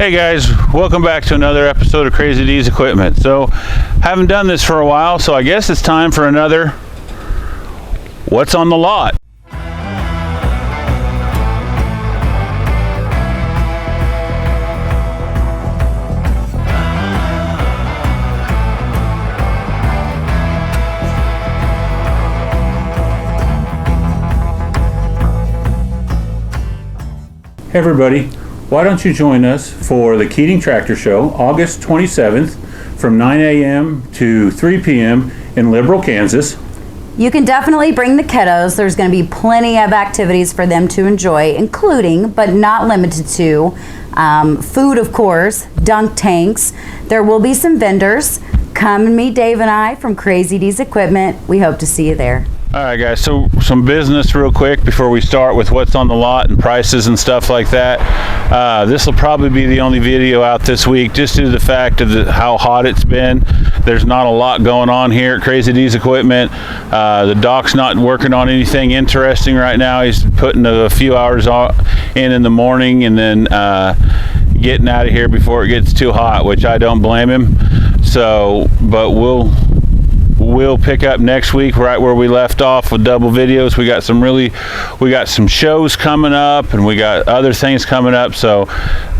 Hey guys, welcome back to another episode of Crazy D's Equipment. So, haven't done this for a while, so I guess it's time for another What's on the Lot. Hey everybody, why don't you join us for the Keating Tractor Show, August 27th from 9 a.m. to 3 p.m. in Liberal, Kansas. You can definitely bring the kiddos. There's going to be plenty of activities for them to enjoy, including, but not limited to, food, of course, dunk tanks. There will be some vendors. Come and meet Dave and I from Crazy D's Equipment. We hope to see you there. All right guys, so some business real quick before we start with what's on the lot and prices and stuff like that. This will probably be the only video out this week just due to the fact of how hot it's been. There's not a lot going on here at Crazy D's Equipment. The doc's not working on anything interesting right now. He's putting a few hours in the morning and then getting out of here before it gets too hot, which I don't blame him. So, but we'll pick up next week right where we left off with double videos. We got some shows coming up and we got other things coming up, so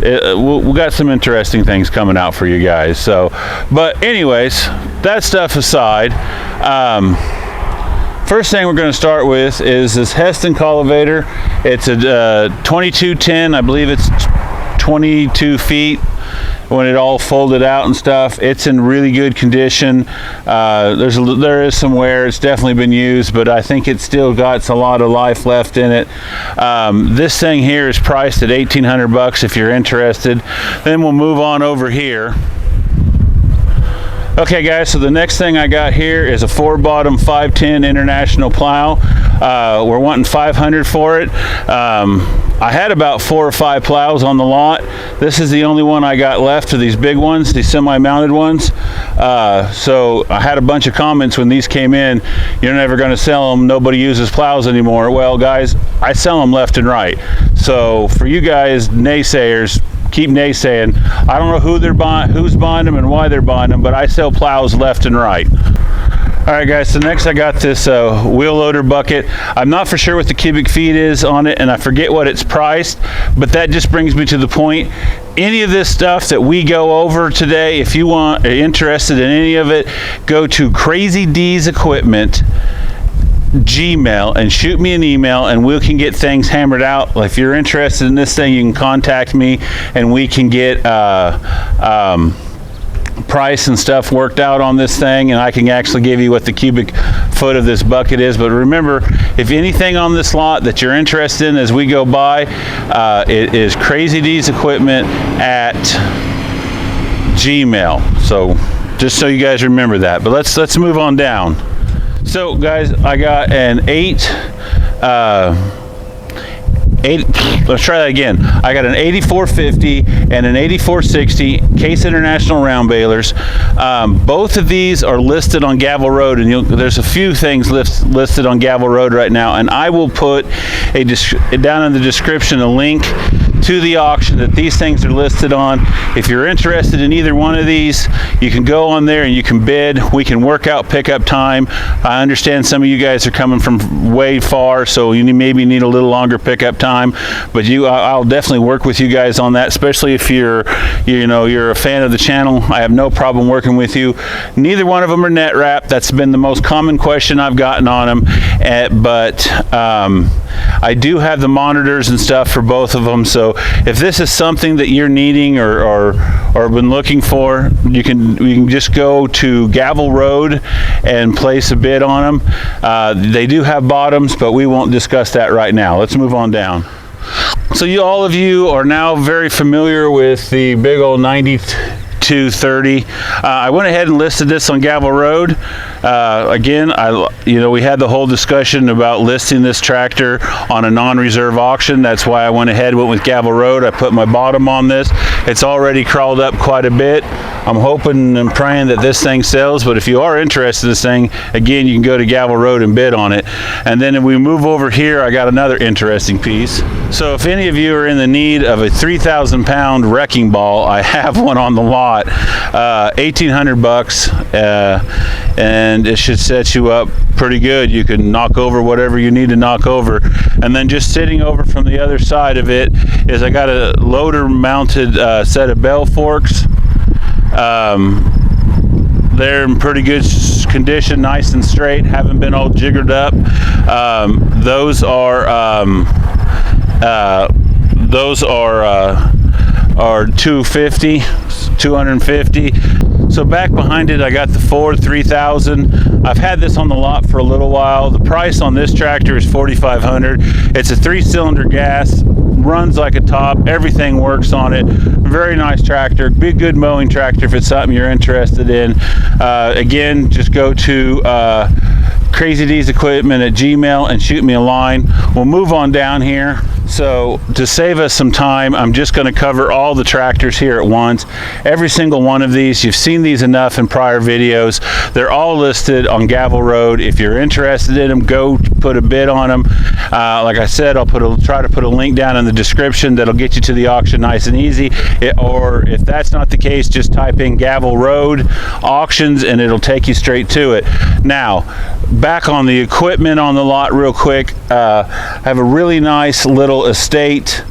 we got some interesting things coming out for you guys. So, but anyways, that stuff aside, first thing we're going to start with is this Hesston cultivator. It's a 2210, I believe it's 22 feet when it all folded out and stuff. It's in really good condition. There is some wear. It's definitely been used, but I think it's still got a lot of life left in it. This thing here is priced at $1,800 if you're interested. Then we'll move on over here. Okay guys, so the next thing I got here is a 4-bottom 510 International plow. We're wanting $500 for it. I had about 4 or 5 plows on the lot. This is the only one I got left of these big ones, these semi-mounted ones. So I had a bunch of comments when these came in, you're never going to sell them, nobody uses plows anymore. Well guys, I sell them left and right. So for you guys naysayers, keep naysaying. I don't know who they're buying, who's buying them and why they're buying them, but I sell plows left and right. All right guys, so next I got this wheel loader bucket. I'm not for sure what the cubic feet is on it and I forget what it's priced, but that just brings me to the point. Any of this stuff that we go over today, if you are interested in any of it, go to Crazy D's Equipment Gmail and shoot me an email and we can get things hammered out. If you're interested in this thing, you can contact me and we can get price and stuff worked out on this thing, and I can actually give you what the cubic foot of this bucket is. But remember, if anything on this lot that you're interested in as we go by, it is Crazy D's Equipment at Gmail. So just so you guys remember that. But let's move on down. So guys, I got an let's try that again. I got an 8450 and an 8460 Case International round balers. Both of these are listed on Gavel Road, and there's a few things listed on Gavel Road right now, and I will put down in the description a link to the auction that these things are listed on. If you're interested in either one of these, you can go on there and you can bid. We can work out pickup time. I understand some of you guys are coming from way far, so you maybe need a little longer pickup time, but I'll definitely work with you guys on that, especially if you're a fan of the channel. I have no problem working with you. Neither one of them are net wrap. That's been the most common question I've gotten on them, but I do have the monitors and stuff for both of them. So if this is something that you're needing or been looking for, you can just go to Gavel Road and place a bid on them. They do have bottoms, but we won't discuss that right now. Let's move on down. So all of you are now very familiar with the big old 9230. I went ahead and listed this on Gavel Road. Again, we had the whole discussion about listing this tractor on a non-reserve auction. That's why I went with Gavel Road. I put my bottom on this. It's already crawled up quite a bit. I'm hoping and praying that this thing sells, but if you are interested in this thing, again, you can go to Gavel Road and bid on it. And then if we move over here, I got another interesting piece. So if any of you are in the need of a 3,000 pound wrecking ball, I have one on the lot. 1,800 bucks, and it should set you up pretty good. You can knock over whatever you need to knock over. And then just sitting over from the other side of it is I got a loader mounted set of Bale forks. They're in pretty good condition, nice and straight, haven't been all jiggered up. Those are 250. So back behind it, I got the Ford 3000. I've had this on the lot for a little while. The price on this tractor is $4,500. It's a 3-cylinder gas, runs like a top. Everything works on it. Very nice tractor. Be a good mowing tractor if it's something you're interested in. Again, just go to Crazy D's Equipment at Gmail and shoot me a line. We'll move on down here. So to save us some time, I'm just going to cover all the tractors here at once. Every single one of these, you've seen these enough in prior videos. They're all listed on Gavel Road. If you're interested in them, go put a bid on them. Like I said, I'll try to put a link down in the description that'll get you to the auction nice and easy. Or if that's not the case, just type in Gavel Road auctions and it'll take you straight to it. Now, back on the equipment on the lot real quick. I have a really nice little estate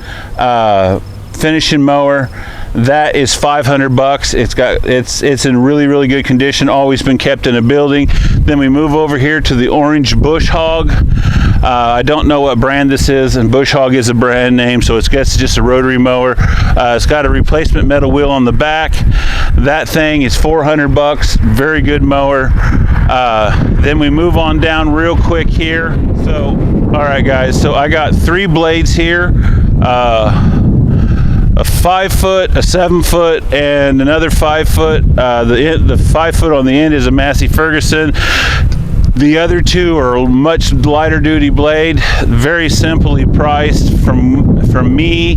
finishing mower. That is 500 bucks. It's in really good condition, always been kept in a building. Then we move over here to the orange Bush Hog. I don't know what brand this is, and Bush Hog is a brand name, so it's just a rotary mower. It's got a replacement metal wheel on the back. That thing is 400 bucks. Very good mower. Then we move on down real quick here. So, all right guys, so I got 3 blades here. A 5 foot, a 7 foot, and another 5 foot. The 5 foot on the end is a Massey Ferguson. The other 2 are a much lighter duty blade, very simply priced from me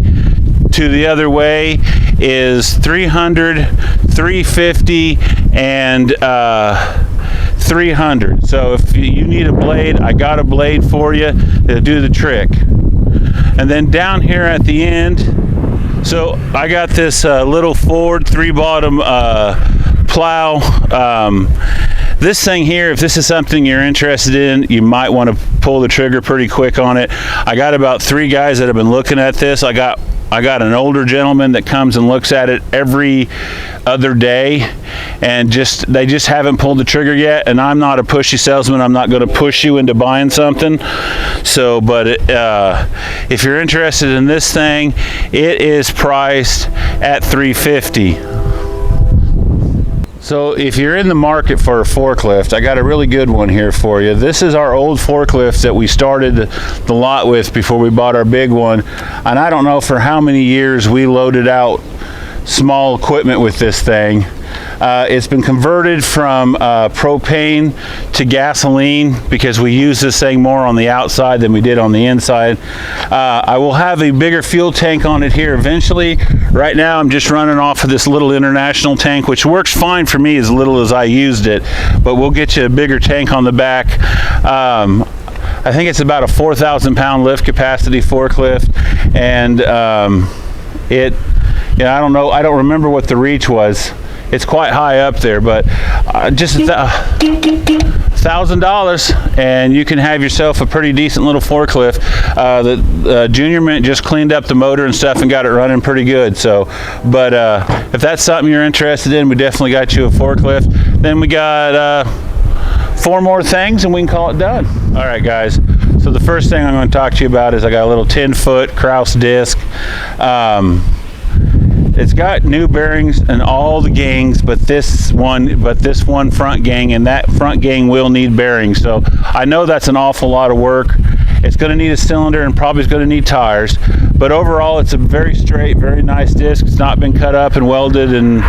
to the other way is $300, $350, and $300. So if you need a blade, I got a blade for you to do the trick. And then down here at the end, so I got this little Ford 3-bottom plow. This thing here, if this is something you're interested in, you might want to pull the trigger pretty quick on it. I got about 3 guys that have been looking at this. I got an older gentleman that comes and looks at it every other day, and they just haven't pulled the trigger yet. And I'm not a pushy salesman. I'm not going to push you into buying something. So, but if you're interested in this thing, it is priced at $350. So if you're in the market for a forklift, I got a really good one here for you. This is our old forklift that we started the lot with before we bought our big one. And I don't know for how many years we loaded out small equipment with this thing. It's been converted from propane to gasoline because we use this thing more on the outside than we did on the inside. I will have a bigger fuel tank on it here eventually. Right now I'm just running off of this little International tank, which works fine for me as little as I used it, but we'll get you a bigger tank on the back. I think it's about a 4,000 pound lift capacity forklift, and I don't know, I don't remember what the reach was. It's quite high up there, but just $1,000 and you can have yourself a pretty decent little forklift. The Junior Mint just cleaned up the motor and stuff and got it running pretty good. So, but if that's something you're interested in, we definitely got you a forklift. Then we got 4 more things and we can call it done. All right, guys. So the first thing I'm going to talk to you about is I got a little 10-foot Kraus disc. It's got new bearings in all the gangs, but this one front gang, and that front gang will need bearings. So I know that's an awful lot of work. It's going to need a cylinder and probably is going to need tires, but overall it's a very straight, very nice disc. It's not been cut up and welded and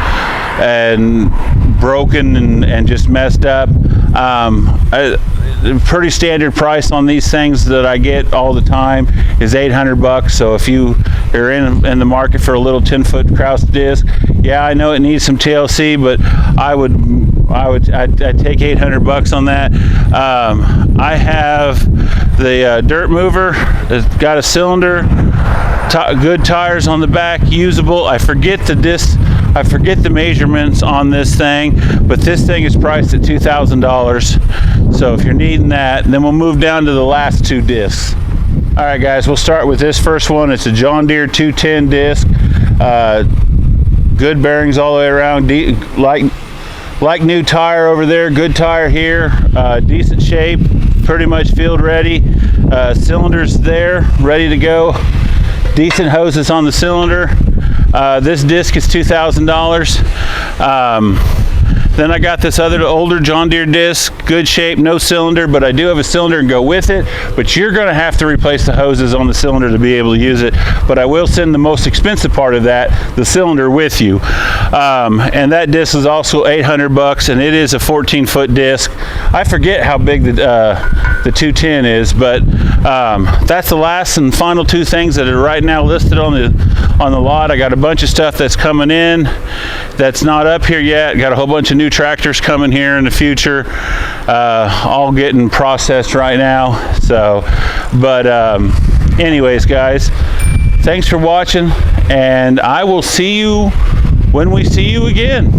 broken and just messed up. Pretty standard price on these things that I get all the time is 800 bucks. So if you are in the market for a little 10-foot Kraus disc, yeah, I know it needs some TLC, but I'd take 800 bucks on that. I have The dirt mover has got a cylinder, good tires on the back, usable. I forget the disc. I forget the measurements on this thing, but this thing is priced at $2,000. So if you're needing that, then we'll move down to the last two discs. All right, guys, we'll start with this first one. It's a John Deere 210 disc. Good bearings all the way around. Like new tire over there. Good tire here. Decent shape. Pretty much field ready. Cylinders there, ready to go. Decent hoses on the cylinder. This disc is $2,000. Then I got this other older John Deere disc, good shape, no cylinder, but I do have a cylinder and go with it. But you're going to have to replace the hoses on the cylinder to be able to use it. But I will send the most expensive part of that, the cylinder, with you. And that disc is also $800, and it is a 14-foot disc. I forget how big the 210 is, but that's the last and final two things that are right now listed on the lot. I got a bunch of stuff that's coming in that's not up here yet. Got a whole bunch of new tractors coming here in the future, all getting processed right now. So, but anyways, guys, thanks for watching, and I will see you when we see you again.